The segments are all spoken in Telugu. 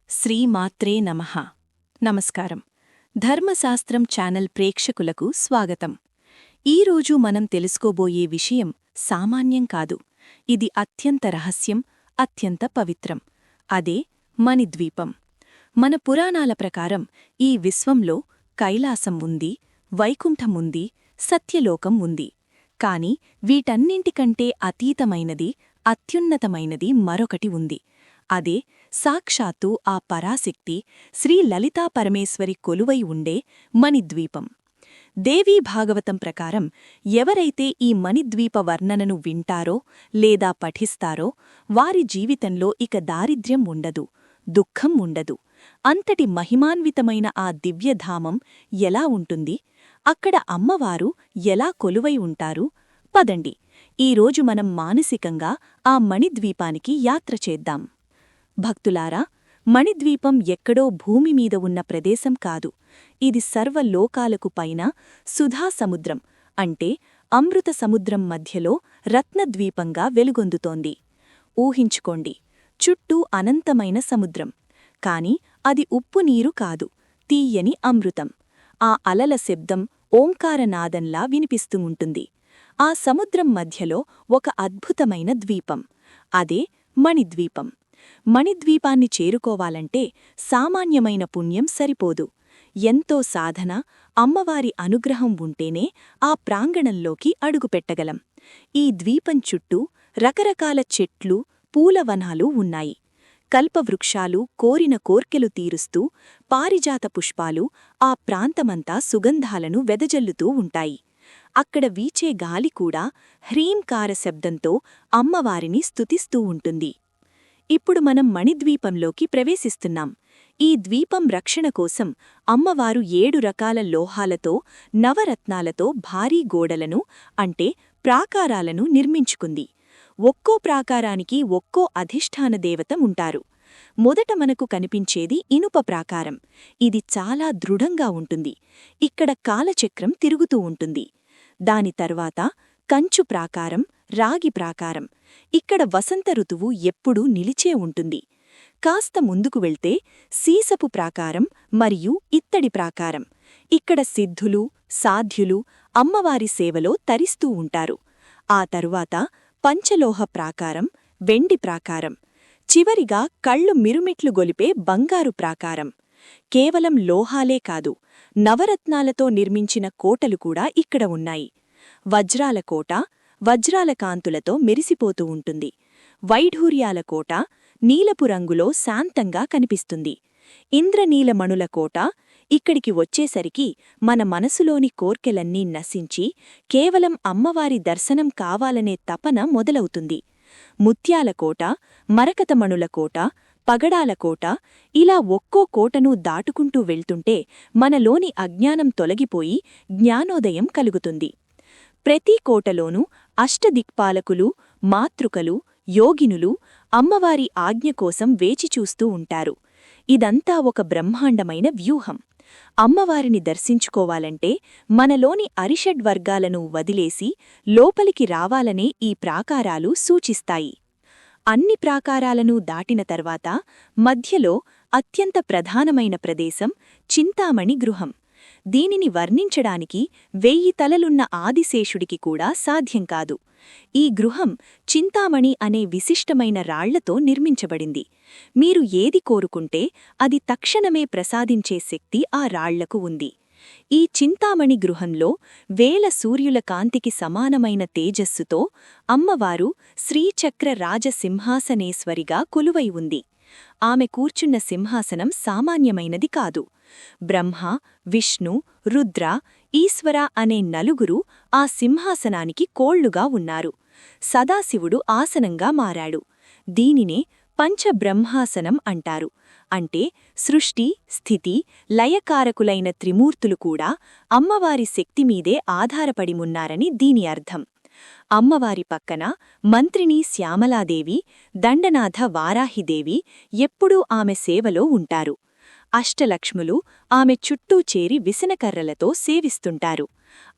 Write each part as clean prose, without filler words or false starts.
శ్రీమాత్రే నమః. నమస్కారం. ధర్మశాస్త్రం ఛానల్ ప్రేక్షకులకు స్వాగతం. ఈరోజు మనం తెలుసుకోబోయే విషయం సామాన్యం కాదు. ఇది అత్యంత రహస్యం, అత్యంత పవిత్రం. అదే మణిద్వీపం. మన పురాణాల ప్రకారం ఈ విశ్వంలో కైలాసం ఉంది, వైకుంఠం ఉంది, సత్యలోకం ఉంది. కాని వీటన్నింటికంటే అతీతమైనది, అత్యున్నతమైనది మరొకటి ఉంది. అదే సాక్షాత్తు ఆ పరాశక్తి శ్రీ లలితా పరమేశ్వరి కొలువై ఉండే మణిద్వీపం. దేవీ భాగవతం ప్రకారం ఎవరైతే ఈ మణిద్వీప వర్ణనను వింటారో లేదా పఠిస్తారో వారి జీవితంలో ఇక దారిద్ర్యం ఉండదు, దుఃఖం ఉండదు. అంతటి మహిమాన్వితమైన ఆ దివ్యధామం ఎలా ఉంటుంది? అక్కడ అమ్మవారు ఎలా కొలువై ఉంటారు? పదండి, ఈరోజు మనం మానసికంగా ఆ మణిద్వీపానికి యాత్ర చేద్దాం. భక్తులారా, మణిద్వీపం ఎక్కడో భూమిమీద ఉన్న ప్రదేశం కాదు. ఇది సర్వలోకాలకు పైన సుధాసముద్రం అంటే అమృత సముద్రం మధ్యలో రత్నద్వీపంగా వెలుగొందుతోంది. ఊహించుకోండి, చుట్టూ అనంతమైన సముద్రం. కాని అది ఉప్పునీరు కాదు, తీయని అమృతం. ఆ అలల శబ్దం ఓంకారనాదంలా వినిపిస్తూ ఉంటుంది. ఆ సముద్రం మధ్యలో ఒక అద్భుతమైన ద్వీపం. అదే మణిద్వీపం. మణిద్వీపాన్ని చేరుకోవాలంటే సామాన్యమైన పుణ్యం సరిపోదు. ఎంతో సాధన, అమ్మవారి అనుగ్రహం ఉంటేనే ఆ ప్రాంగణంలోకి అడుగుపెట్టగలం. ఈ ద్వీపం చుట్టూ రకరకాల చెట్లు, పూలవనాలు ఉన్నాయి. కల్పవృక్షాలు కోరిన కోర్కెలు తీరుస్తూ, పారిజాత పుష్పాలు ఆ ప్రాంతమంతా సుగంధాలను వెదజల్లుతూ ఉంటాయి. అక్కడ వీచే గాలి కూడా హ్రీంకార శబ్దంతో అమ్మవారిని స్తుతిస్తూ ఉంటుంది. ఇప్పుడు మనం మణిద్వీపంలోకి ప్రవేశిస్తున్నాం. ఈ ద్వీపం రక్షణ కోసం అమ్మవారు 7 రకాల లోహాలతో, నవరత్నాలతో భారీ గోడలను అంటే ప్రాకారాలను నిర్మించుకుంది. ఒక్కో ప్రాకారానికి ఒక్కో అధిష్టాన దేవత ఉంటారు. మొదట మనకు కనిపించేది ఇనుప ప్రాకారం. ఇది చాలా దృఢంగా ఉంటుంది. ఇక్కడ కాలచక్రం తిరుగుతూ ఉంటుంది. దాని తర్వాత కంచు ప్రాకారం, రాగి ప్రాకారం. ఇక్కడ వసంత ఋతువు ఎప్పుడూ నిలిచే ఉంటుంది. కాస్త ముందుకు వెళ్తే సీసపు ప్రాకారం మరియు ఇత్తడి ప్రాకారం. ఇక్కడ సిద్ధులు, సాధ్యులు అమ్మవారి సేవలో తరిస్తూ ఉంటారు. ఆ తరువాత పంచలోహ ప్రాకారం, వెండి ప్రాకారం. చివరిగా కళ్ళు మిరుమిట్లు గొలిపే బంగారు ప్రాకారం. కేవలం లోహాలే కాదు, నవరత్నాలతో నిర్మించిన కోటలు కూడా ఇక్కడ ఉన్నాయి. వజ్రాల కోట వజ్రాల కాంతులతో మెరిసిపోతూ ఉంటుంది. వైఢూర్యాల కోట నీలపు రంగులో శాంతంగా కనిపిస్తుంది. ఇంద్రనీలమణుల కోట ఇక్కడికి వచ్చేసరికి మన మనసులోని కోర్కెలన్నీ నశించి కేవలం అమ్మవారి దర్శనం కావాలనే తపన మొదలవుతుంది. ముత్యాల కోట, మరకతమణుల కోట, పగడాల కోట, ఇలా ఒక్కో కోటను దాటుకుంటూ వెళ్తుంటే మనలోని అజ్ఞానం తొలగిపోయి జ్ఞానోదయం కలుగుతుంది. ప్రతి కోటలోనూ అష్టదిక్పాలకులు, మాతృకలు, యోగినులు అమ్మవారి ఆజ్ఞ కోసం వేచిచూస్తూ ఉంటారు. ఇదంతా ఒక బ్రహ్మాండమైన వ్యూహం. అమ్మవారిని దర్శించుకోవాలంటే మనలోని అరిషడ్వర్గాలను వదిలేసి లోపలికి రావాలనే ఈ ప్రాకారాలు సూచిస్తాయి. అన్ని ప్రాకారాలను దాటిన తర్వాత మధ్యలో అత్యంత ప్రధానమైన ప్రదేశం చింతామణి గృహం. దీనిని వర్ణించడానికి 1000 తలలున్న ఆదిశేషుడికి కూడా సాధ్యం కాదు. ఈ గృహం చింతామణి అనే విశిష్టమైన రాళ్లతో నిర్మించబడింది. మీరు ఏది కోరుకుంటే అది తక్షణమే ప్రసాదించే శక్తి ఆ రాళ్లకు ఉంది. ఈ చింతామణి గృహంలో 1000 సూర్యుల కాంతికి సమానమైన తేజస్సుతో అమ్మవారు శ్రీచక్ర రాజసింహాసనేశ్వరిగా కొలువై ఉంది. ఆమె కూర్చున్న సింహాసనం సామాన్యమైనది కాదు. బ్రహ్మ, విష్ణు, రుద్ర, ఈశ్వర అనే నలుగురు ఆ సింహాసనానికి కోళ్లుగా ఉన్నారు. సదాశివుడు ఆసనంగా మారాడు. దీనినే పంచబ్రహ్మాసనం అంటారు. అంటే సృష్టి, స్థితి, లయకారకులైన త్రిమూర్తులు కూడా అమ్మవారి శక్తిమీదే ఆధారపడి ఉన్నారని దీని అర్థం. అమ్మవారి పక్కన మంత్రిని శ్యామలాదేవి, దండనాథ వారాహిదేవి ఎప్పుడూ ఆమె సేవలో ఉంటారు. అష్టలక్ష్ములు ఆమె చుట్టూ చేరి విసనకర్రలతో సేవిస్తుంటారు.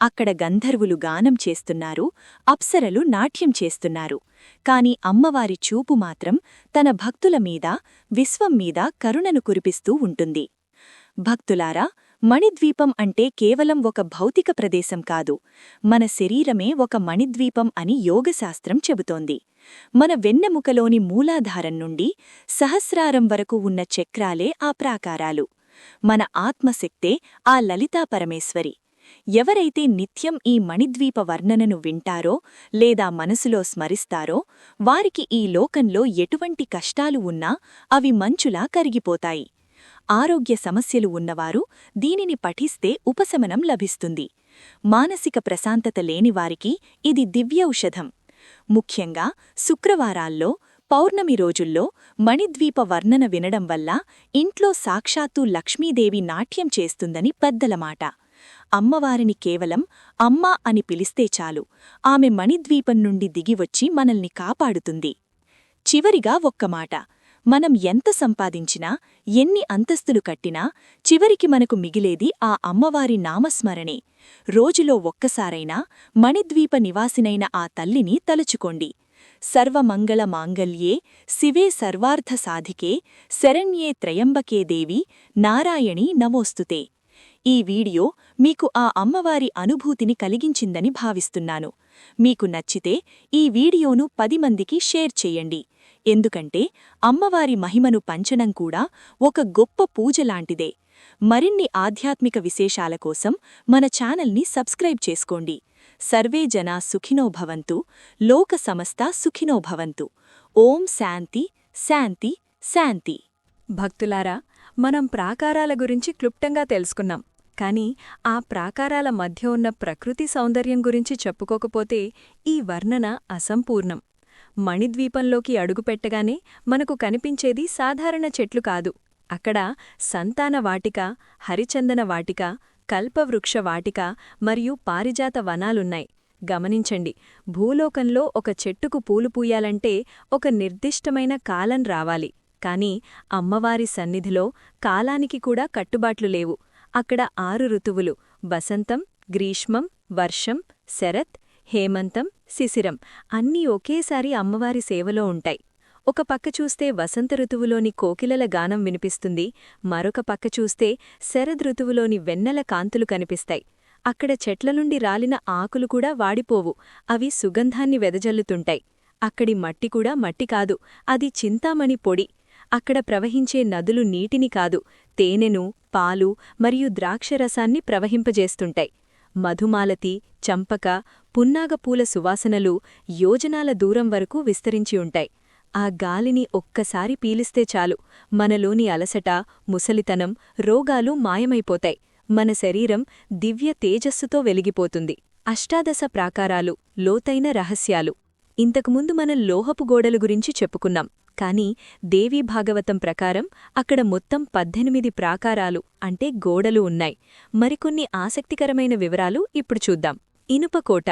అక్కడ గంధర్వులు గానం చేస్తున్నారు, అప్సరలు నాట్యం చేస్తున్నారు. కాని అమ్మవారి చూపు మాత్రం తన భక్తుల మీద, విశ్వం మీద కరుణను కురిపిస్తూ ఉంటుంది. భక్తులారా, మణిద్వీపం అంటే కేవలం ఒక భౌతిక ప్రదేశం కాదు, మన శరీరమే ఒక మణిద్వీపం అని యోగశాస్త్రం చెబుతోంది. మన వెన్నెముకలోని మూలాధారం నుండి సహస్రారం వరకు ఉన్న చక్రాలే ఆ ప్రాకారాలు. మన ఆత్మశక్తే ఆ లలితా పరమేశ్వరి. ఎవరైతే నిత్యం ఈ మణిద్వీప వర్ణనను వింటారో లేదా మనసులో స్మరిస్తారో వారికి ఈ లోకంలో ఎటువంటి కష్టాలు ఉన్నా అవి మంచులా కరిగిపోతాయి. ఆరోగ్య సమస్యలు ఉన్నవారు దీనిని పఠిస్తే ఉపశమనం లభిస్తుంది. మానసిక ప్రశాంతత లేనివారికి ఇది దివ్యౌషధం. ముఖ్యంగా శుక్రవారాల్లో, పౌర్ణమి రోజుల్లో మణిద్వీప వర్ణన వినడం వల్ల ఇంట్లో సాక్షాత్తు లక్ష్మీదేవి నాట్యం చేస్తుందని పెద్దల మాట. అమ్మవారిని కేవలం అమ్మా అని పిలిస్తే చాలు, ఆమె మణిద్వీపం నుండి దిగివచ్చి మనల్ని కాపాడుతుంది. చివరిగా ఒక్క మాట, మనం ఎంత సంపాదించినా, ఎన్ని అంతస్తులు కట్టినా చివరికి మనకు మిగిలేది ఆ అమ్మవారి నామస్మరణే. రోజులో ఒక్కసారైనా మణిద్వీప నివాసినైన ఆ తల్లిని తలుచుకోండి. సర్వమంగళ మాంగళ్యే శివే సర్వార్థ సాధికే శరణ్యే త్రయంబకే దేవి నారాయణీ నమోస్తుతే. ఈ వీడియో మీకు ఆ అమ్మవారి అనుభూతిని కలిగించిందని భావిస్తున్నాను. మీకు నచ్చితే ఈ వీడియోను 10 మందికి షేర్ చెయ్యండి. ఎందుకంటే అమ్మవారి మహిమను పంచడం కూడా ఒక గొప్ప పూజలాంటిదే. మరిన్ని ఆధ్యాత్మిక విశేషాల కోసం మన ఛానల్ని సబ్స్క్రైబ్ చేసుకోండి. సర్వే జనా సుఖినో భవంతు, లోక సమస్తా సుఖినో భవంతు. ఓం శాంతి శాంతి శాంతి. భక్తులారా, మనం ప్రాకారాల గురించి క్లుప్తంగా తెలుసుకున్నాం. కాని ఆ ప్రాకారాల మధ్య ఉన్న ప్రకృతి సౌందర్యం గురించి చెప్పుకోకపోతే ఈ వర్ణన అసంపూర్ణం. మణిద్వీపంలోకి అడుగుపెట్టగానే మనకు కనిపించేది సాధారణ చెట్లు కాదు. అక్కడ సంతాన వాటిక, హరిచందన వాటిక, కల్పవృక్ష వాటిక మరియు పారిజాత వనాలున్నాయి. గమనించండి, భూలోకంలో ఒక చెట్టుకు పూలు పూయాలంటే ఒక నిర్దిష్టమైన కాలం రావాలి. కాని అమ్మవారి సన్నిధిలో కాలానికి కూడా కట్టుబాట్లు లేవు. అక్కడ 6 ఋతువులు, వసంతం, గ్రీష్మం, వర్షం, శరత్, హేమంతం, శిశిరం అన్నీ ఒకేసారి అమ్మవారి సేవలో ఉంటాయి. ఒక పక్క చూస్తే వసంత ఋతువులోని కోకిలల గానం వినిపిస్తుంది, మరొక పక్క చూస్తే శరదృతువులోని వెన్నెల కాంతులు కనిపిస్తాయి. అక్కడ చెట్ల నుండి రాలిన ఆకులు కూడా వాడిపోవు, అవి సుగంధాన్ని వెదజల్లుతుంటాయి. అక్కడి మట్టి కూడా మట్టి కాదు, అది చింతామణి పొడి. అక్కడ ప్రవహించే నదులు నీటిని కాదు, తేనెను, పాలు మరియు ద్రాక్షరసాన్ని ప్రవహింపజేస్తుంటాయి. మధుమాలతి, చంపక, పున్నాగపూల సువాసనలు యోజనాల దూరం వరకు విస్తరించి ఉంటాయి. ఆ గాలిని ఒక్కసారి పీలిస్తే చాలు, మనలోని అలసట, ముసలితనం, రోగాలు మాయమైపోతాయి. మన శరీరం దివ్య తేజస్సుతో వెలిగిపోతుంది. అష్టాదశ ప్రాకారాలు, లోతైన రహస్యాలు. ఇంతకుముందు మనం లోహపు గోడల గురించి చెప్పుకున్నాం. కాని దేవీ భాగవతం ప్రకారం అక్కడ మొత్తం 18 ప్రాకారాలు అంటే గోడలు ఉన్నాయి. మరికొన్ని ఆసక్తికరమైన వివరాలు ఇప్పుడు చూద్దాం. ఇనుపకోట.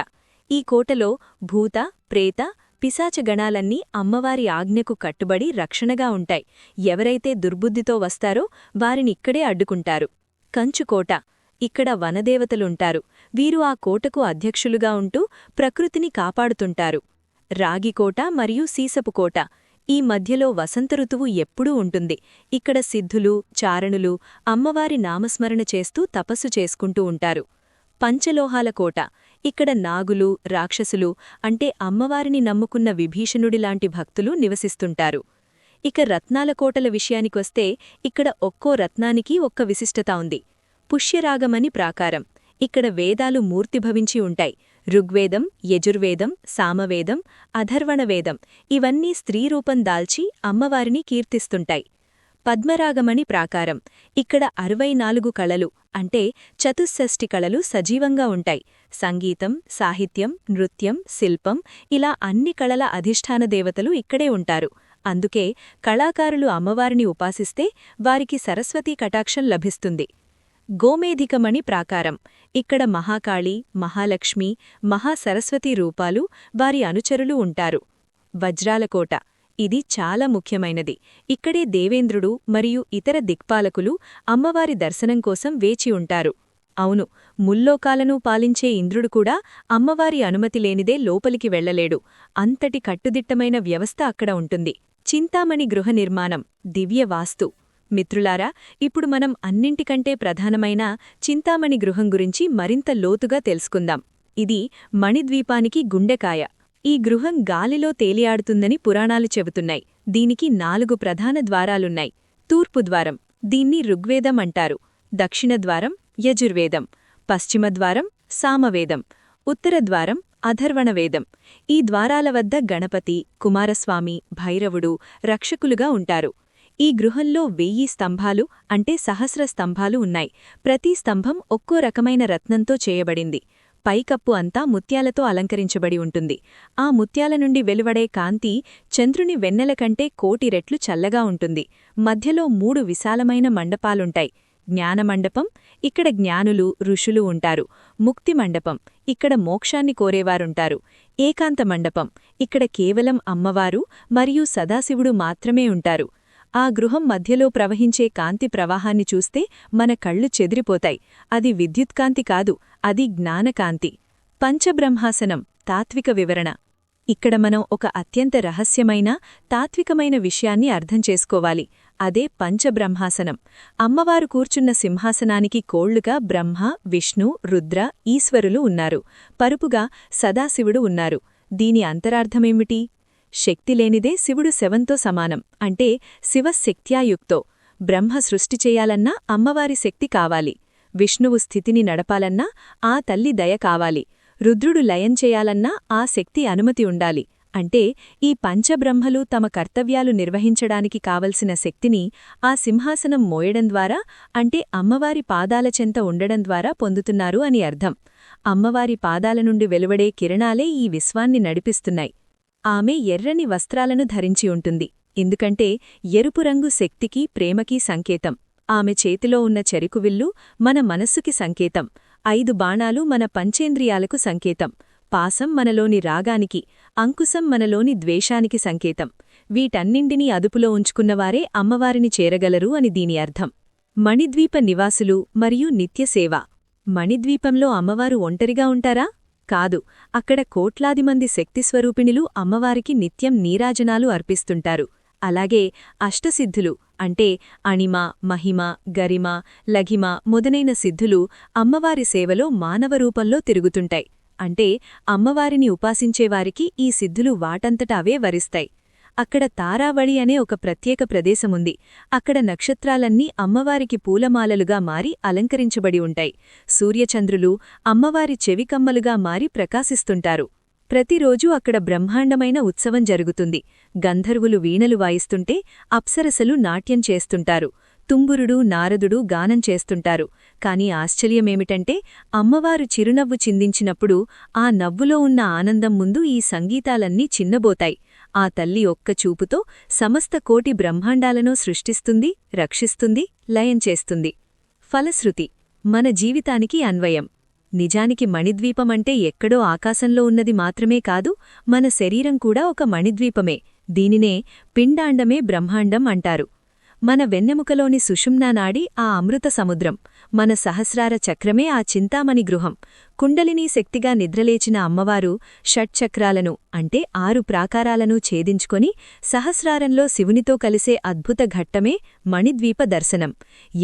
ఈ కోటలో భూత, ప్రేత, పిశాచగణాలన్నీ అమ్మవారి ఆజ్ఞకు కట్టుబడి రక్షణగా ఉంటాయి. ఎవరైతే దుర్బుద్ధితో వస్తారో వారినిక్కడే అడ్డుకుంటారు. కంచుకోట. ఇక్కడ వనదేవతలుంటారు. వీరు ఆ కోటకు అధ్యక్షులుగా ఉంటూ ప్రకృతిని కాపాడుతుంటారు. రాగికోట మరియు సీసపుకోట. ఈ మధ్యలో వసంత ఋతువు ఎప్పుడూ ఉంటుంది. ఇక్కడ సిద్ధులు, చారణులు అమ్మవారి నామస్మరణ చేస్తూ తపస్సు చేసుకుంటూ ఉంటారు. పంచలోహాల కోట. ఇక్కడ నాగులు, రాక్షసులు అంటే అమ్మవారిని నమ్ముకున్న విభీషణుడిలాంటి భక్తులు నివసిస్తుంటారు. ఇక రత్నాల కోటల విషయానికొస్తే ఇక్కడ ఒక్కో రత్నానికి ఒక్క విశిష్టత ఉంది. పుష్యరాగమని ప్రాకారం. ఇక్కడ వేదాలు మూర్తిభవించి ఉంటాయి. ఋగ్వేదం, యజుర్వేదం, సామవేదం, అధర్వణవేదం ఇవన్నీ స్త్రీరూపం దాల్చి అమ్మవారిని కీర్తిస్తుంటాయి. పద్మరాగమణి ప్రాకారం. ఇక్కడ 64 కళలు అంటే చతుష్షష్ఠి కళలు సజీవంగా ఉంటాయి. సంగీతం, సాహిత్యం, నృత్యం, శిల్పం ఇలా అన్ని కళల అధిష్టాన దేవతలు ఇక్కడే ఉంటారు. అందుకే కళాకారులు అమ్మవారిని ఉపాసిస్తే వారికి సరస్వతీ కటాక్షం లభిస్తుంది. గోమేధికమణి ప్రాకారం. ఇక్కడ మహాకాళి, మహాలక్ష్మి, మహాసరస్వతి రూపాలు, వారి అనుచరులు ఉంటారు. వజ్రాలకోట. ఇది చాలా ముఖ్యమైనది. ఇక్కడే దేవేంద్రుడు మరియు ఇతర దిక్పాలకులు అమ్మవారి దర్శనం కోసం వేచి ఉంటారు. అవును, ముల్లోకాలను పాలించే ఇంద్రుడు కూడా అమ్మవారి అనుమతి లేనిదే లోపలికి వెళ్లలేడు. అంతటి కట్టుదిట్టమైన వ్యవస్థ అక్కడ ఉంటుంది. చింతామణి గృహ నిర్మాణం, దివ్య వాస్తు. మిత్రులారా, ఇప్పుడు మనం అన్నింటికంటే ప్రధానమైన చింతామణి గృహం గురించి మరింత లోతుగా తెలుసుకుందాం. ఇది మణిద్వీపానికి గుండెకాయ. ఈ గృహం గాలిలో తేలియాడుతుందని పురాణాలు చెబుతున్నాయి. దీనికి 4 ప్రధాన ద్వారాలున్నాయి. తూర్పు ద్వారం, దీన్ని ఋగ్వేదం అంటారు. దక్షిణ ద్వారం యజుర్వేదం, పశ్చిమ ద్వారం సామవేదం, ఉత్తర ద్వారం అథర్వణవేదం. ఈ ద్వారాల వద్ద గణపతి, కుమారస్వామి, భైరవుడు రక్షకులుగా ఉంటారు. ఈ గృహంలో 1000 స్తంభాలు అంటే సహస్ర స్తంభాలు ఉన్నాయి. ప్రతి స్తంభం ఒక్కో రకమైన రత్నంతో చేయబడింది. పైకప్పు అంతా ముత్యాలతో అలంకరించబడి ఉంటుంది. ఆ ముత్యాల నుండి వెలువడే కాంతి చంద్రుని వెన్నెల కంటే 1,000,000 రెట్లు చల్లగా ఉంటుంది. మధ్యలో 3 విశాలమైన మండపాలుంటాయి. జ్ఞానమండపం, ఇక్కడ జ్ఞానులు, ఋషులు ఉంటారు. ముక్తి మండపం, ఇక్కడ మోక్షాన్ని కోరేవారుంటారు. ఏకాంత మండపం, ఇక్కడ కేవలం అమ్మవారు మరియు సదాశివుడు మాత్రమే ఉంటారు. ఆ గృహం మధ్యలో ప్రవహించే కాంతి ప్రవాహాన్ని చూస్తే మన కళ్ళు చెదిరిపోతాయి. అది విద్యుత్కాంతి కాదు, అది జ్ఞానకాంతి. పంచబ్రహ్మాసనం, తాత్విక వివరణ. ఇక్కడ మనం ఒక అత్యంత రహస్యమైన, తాత్వికమైన విషయాన్ని అర్థం చేసుకోవాలి. అదే పంచబ్రహ్మాసనం. అమ్మవారు కూర్చున్న సింహాసనానికి కోళ్లుగా బ్రహ్మ, విష్ణు, రుద్ర, ఈశ్వరులు ఉన్నారు. పరుపుగా సదాశివుడు ఉన్నారు. దీని అంతరార్థమేమిటి? శక్తి లేనిదే శివుడు శవంతో సమానం. అంటే శివశక్త్యాయుక్తో. బ్రహ్మ సృష్టి చెయ్యాలన్నా అమ్మవారి శక్తి కావాలి. విష్ణువు స్థితిని నడపాలన్నా ఆ తల్లి దయ కావాలి. రుద్రుడు లయం చేయాలన్నా ఆ శక్తి అనుమతి ఉండాలి. అంటే ఈ పంచబ్రహ్మలు తమ కర్తవ్యాలు నిర్వహించడానికి కావలసిన శక్తిని ఆ సింహాసనం మోయడం ద్వారా, అంటే అమ్మవారి పాదాల చెంత ఉండడం ద్వారా పొందుతున్నారు అని అర్థం. అమ్మవారి పాదాల నుండి వెలువడే కిరణాలే ఈ విశ్వాన్ని నడిపిస్తున్నాయి. ఆమె ఎర్రని వస్త్రాలను ధరించి ఉంటుంది. ఎందుకంటే ఎరుపు రంగు శక్తికి, ప్రేమకి సంకేతం. ఆమె చేతిలో ఉన్న చెరుకువిల్లు మన మనస్సుకి సంకేతం. 5 బాణాలు మన పంచేంద్రియాలకు సంకేతం. పాసం మనలోని రాగానికి, అంకుశం మనలోని ద్వేషానికి సంకేతం. వీటన్నింటినీ అదుపులో ఉంచుకున్నవారే అమ్మవారిని చేరగలరు అని దీని అర్థం. మణిద్వీప నివాసులు మరియు నిత్యసేవ. మణిద్వీపంలో అమ్మవారు ఒంటరిగా ఉంటారా? కాదు, అక్కడ కోట్లాది మంది శక్తిస్వరూపిణులు అమ్మవారికి నిత్యం నీరాజనాలు అర్పిస్తుంటారు. అలాగే అష్టసిద్ధులు అంటే అణిమ, మహిమ, గరిమ, లఘిమ మొదలైన సిద్ధులు అమ్మవారి సేవలో మానవ రూపంలో తిరుగుతుంటాయి. అంటే అమ్మవారిని ఉపాసించేవారికి ఈ సిద్ధులు వాటంతట అవే వరిస్తాయి. అక్కడ తారావళి అనే ఒక ప్రత్యేక ప్రదేశముంది. అక్కడ నక్షత్రాలన్నీ అమ్మవారికి పూలమాలలుగా మారి అలంకరించబడి ఉంటాయి. సూర్యచంద్రులు అమ్మవారి చెవికమ్మలుగా మారి ప్రకాశిస్తుంటారు. ప్రతిరోజూ అక్కడ బ్రహ్మాండమైన ఉత్సవం జరుగుతుంది. గంధర్వులు వీణలు వాయిస్తుంటే అప్సరసలు నాట్యం చేస్తుంటారు. తుంబురుడు, నారదుడు గానం చేస్తుంటారు. కాని ఆశ్చర్యమేమిటంటే అమ్మవారు చిరునవ్వు చిందించినప్పుడు ఆ నవ్వులో ఉన్న ఆనందం ముందు ఈ సంగీతాలన్నీ చిన్నబోతాయి. ఆ తల్లి ఒక్క చూపుతో సమస్త కోటి బ్రహ్మాండాలను సృష్టిస్తుంది, రక్షిస్తుంది, లయం చేస్తుంది. ఫలశ్రుతి, మన జీవితానికి అన్వయం. నిజానికి మణిద్వీపమంటే ఎక్కడో ఆకాశంలో ఉన్నది మాత్రమే కాదు, మన శరీరం కూడా ఒక మణిద్వీపమే. దీనినే పిండాండమే బ్రహ్మాండం అంటారు. మన వెన్నెముకలోని సుషుమ్నా నాడి ఆ అమృత సముద్రం. మన సహస్రార చక్రమే ఆ చింతామణి గృహం. కుండలినీ శక్తిగా నిద్రలేచిన అమ్మవారు షట్చక్రాలను అంటే 6 ప్రాకారాలను ఛేదించుకొని సహస్రారంలో శివునితో కలిసే అద్భుత ఘట్టమే మణిద్వీప దర్శనం.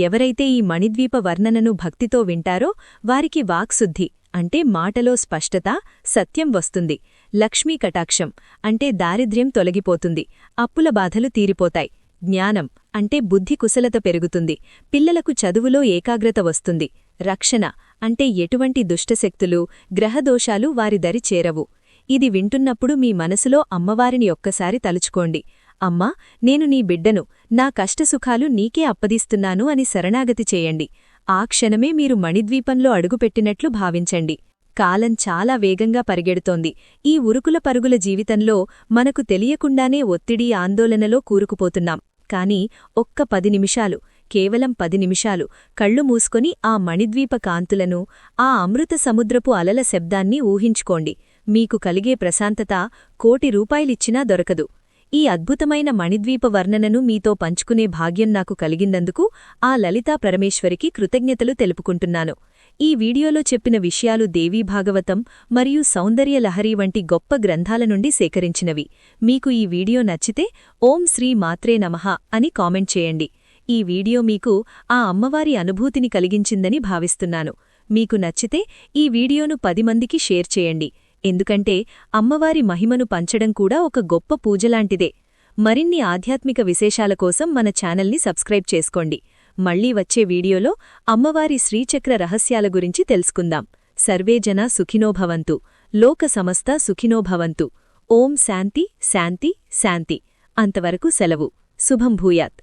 ఎవరైతే ఈ మణిద్వీప వర్ణనను భక్తితో వింటారో వారికి వాక్శుద్ధి అంటే మాటలో స్పష్టత, సత్యం వస్తుంది. లక్ష్మీ కటాక్షం అంటే దారిద్ర్యం తొలగిపోతుంది, అప్పుల బాధలు తీరిపోతాయి. జ్ఞానం అంటే బుద్ధి కుశలత పెరుగుతుంది, పిల్లలకు చదువులో ఏకాగ్రత వస్తుంది. రక్షణ అంటే ఎటువంటి దుష్టశక్తులు, గ్రహదోషాలు వారి దరి చేరవు. ఇది వింటున్నప్పుడు మీ మనసులో అమ్మవారిని ఒక్కసారి తలుచుకోండి. అమ్మా, నేను నీ బిడ్డను, నా కష్టసుఖాలు నీకే అప్పదిస్తున్నాను అని శరణాగతి చేయండి. ఆ క్షణమే మీరు మణిద్వీపంలో అడుగుపెట్టినట్లు భావించండి. కాలం చాలా వేగంగా పరిగెడుతోంది. ఈ ఉరుకుల పరుగుల జీవితంలో మనకు తెలియకుండానే ఒత్తిడి, ఆందోళనలో కూరుకుపోతున్నాం. కాని ఒక్క 10 నిమిషాలు, కేవలం 10 నిమిషాలు కళ్ళు మూసుకొని ఆ మణిద్వీప కాంతులను, ఆ అమృత సముద్రపు అలల శబ్దాన్ని ఊహించుకోండి. మీకు కలిగే ప్రశాంతత 1,000,000 రూపాయలిచ్చినా దొరకదు. ఈ అద్భుతమైన మణిద్వీప వర్ణనను మీతో పంచుకునే భాగ్యం నాకు కలిగిందందుకు ఆ లలితా పరమేశ్వరికి కృతజ్ఞతలు తెలుపుకుంటున్నాను. ఈ వీడియోలో చెప్పిన విషయాలు దేవీ భాగవతం మరియు సౌందర్య లహరి వంటి గొప్ప గ్రంథాల నుండి సేకరించినవి. మీకు ఈ వీడియో నచ్చితే ఓం శ్రీ మాత్రే నమః అని కామెంట్ చేయండి. ఈ వీడియో మీకు ఆ అమ్మవారి అనుభూతిని కలిగించిందని భావిస్తున్నాను. మీకు నచ్చితే ఈ వీడియోను 10 మందికి షేర్ చేయండి. ఎందుకంటే అమ్మవారి మహిమను పంచడం కూడా ఒక గొప్ప పూజలాంటిదే. మరిన్ని ఆధ్యాత్మిక విశేషాల కోసం మన ఛానల్ని సబ్స్క్రైబ్ చేసుకోండి. మళ్లీ వచ్చే వీడియోలో అమ్మవారి శ్రీచక్ర రహస్యాల గురించి తెలుసుకుందాం. సర్వే జనా సుఖినో భవంతు. లోక సమస్త సుఖినో భవంతు. ఓం శాంతి శాంతి శాంతి. అంతవరకు సెలవు. శుభం భూయాత్.